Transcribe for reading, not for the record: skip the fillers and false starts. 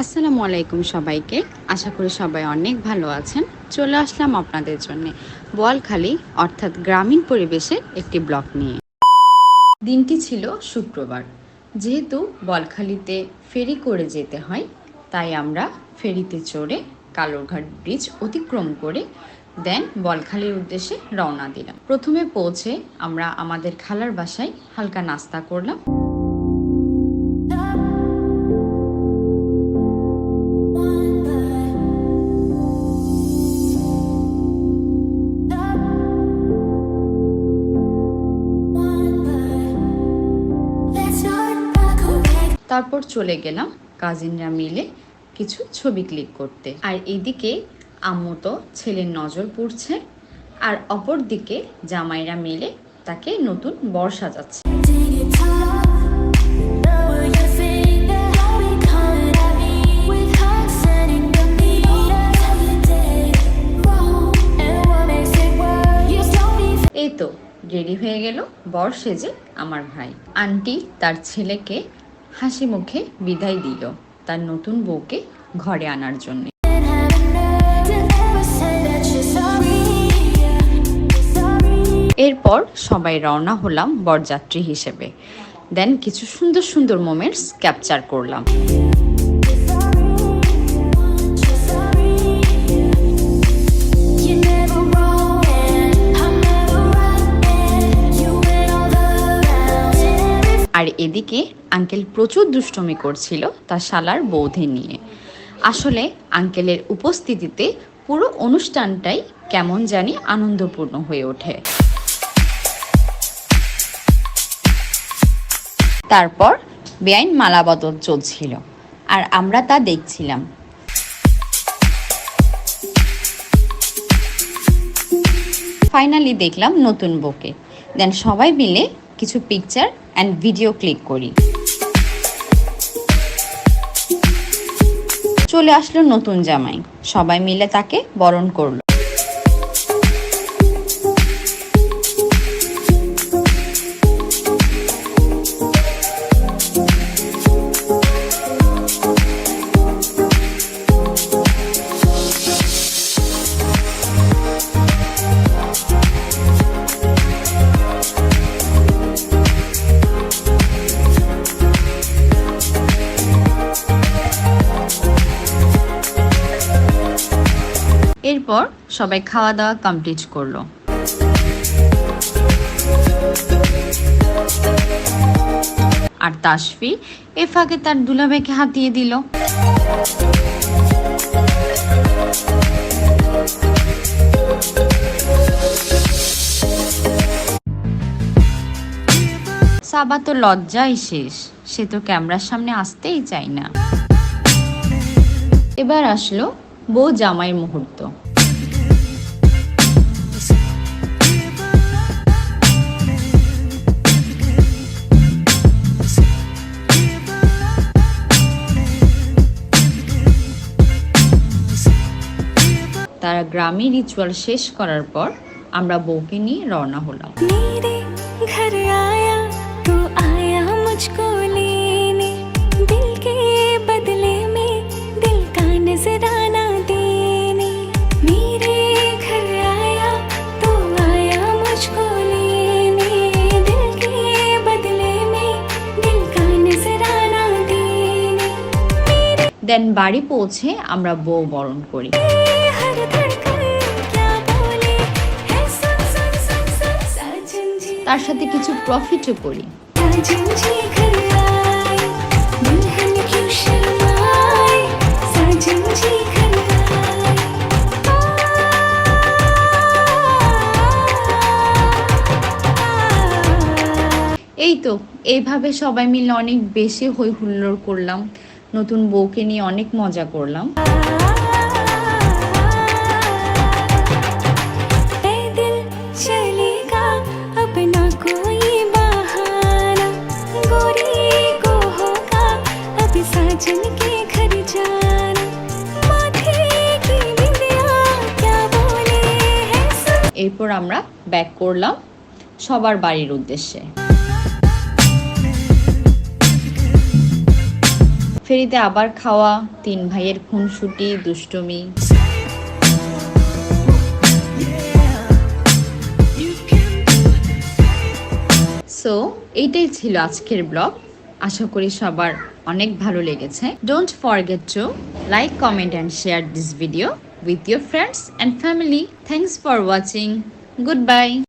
আসসালামু আলাইকুম সবাইকে। আশা করি সবাই অনেক ভালো আছেন। চলে আসলাম আপনাদের জন্য বোয়ালখালী অর্থাৎ গ্রামীণ পরিবেশের একটি ব্লগ নিয়ে। দিনটি ছিল শুক্রবার। যেহেতু বোয়ালখালীতে ফেরি করে যেতে হয়, তাই আমরা ফেরিতে চড়ে কালুরঘাট ব্রিজ অতিক্রম করে দেন বোয়ালখালীর উদ্দেশ্যে রওনা দিলাম। প্রথমে পৌঁছে আমরা আমাদের খালার বাসায় হালকা নাস্তা করলাম। তারপর চলে গেলাম কাজিনরা মিলে কিছু ছবি ক্লিক করতে। আর এইদিকে আম্মু তো ছেলের নজর পড়ছে, আর অপর দিকে জামাইরা মিলে তাকে নতুন বর সাজাচ্ছে। এই তো রেডি হয়ে গেল বর সেজে আমার ভাই। আন্টি তার ছেলেকে হাসি মুখে বিদায় দিল তার নতুন বউকে ঘরে আনার জন্য। এরপর সবাই রওনা হলাম বরযাত্রী হিসেবে। দেন কিছু সুন্দর সুন্দর মোমেন্টস ক্যাপচার করলাম। আর এদিকে আঙ্কেল প্রচুর দুষ্টুমি করছিল তার শালার বৌদি নিয়ে। আসলে আঙ্কেলের উপস্থিতিতে পুরো অনুষ্ঠানটাই কেমন জানি আনন্দপূর্ণ হয়ে ওঠে। তারপর বেআইন মালাবদল চলছিল আর আমরা তা দেখছিলাম। ফাইনালি দেখলাম নতুন বউকে। দেন সবাই মিলে কিছু পিকচার অ্যান্ড ভিডিও ক্লিক করি। চলে আসলো নতুন জামাই, সবাই মিলে তাকে বরণ করলো। এরপর সবাই খাওয়া দাওয়া কমপ্লিট করলো। আর তাসফি এ ফাঁকে তার দুলাভাইকে হাতিয়ে দিল। সাবা তো লজ্জাই শেষ, সে তো ক্যামেরার সামনে আসতেই চায় না। এবার আসলো বউ জামাইয়ের মুহূর্ত। তারা গ্রামীণ রিচুয়াল শেষ করার পর আমরা বউকে নিয়ে রওনা হলাম। দেন বাড়ি পৌঁছে আমরা বউ বরণ করি। তার সাথে কিছু প্রফিটও করি। এই তো এইভাবে সবাই মিলে অনেক বেশি হই হুল্লোড় করলাম, নতুন বউকে নিয়ে অনেক মজা করলাম। এরপর আমরা ব্যাক করলাম সবার বাড়ির উদ্দেশ্যে। ফেরিতে আবার খাওয়া, 3 ভাইয়ের খুনসুটি, দুষ্টুমি। সো এইটাই ছিল আজকের ব্লগ। আশা করি সবার অনেক ভালো লেগেছে। Don't forget to like, comment and share this video with your friends and family. Thanks for watching. Goodbye.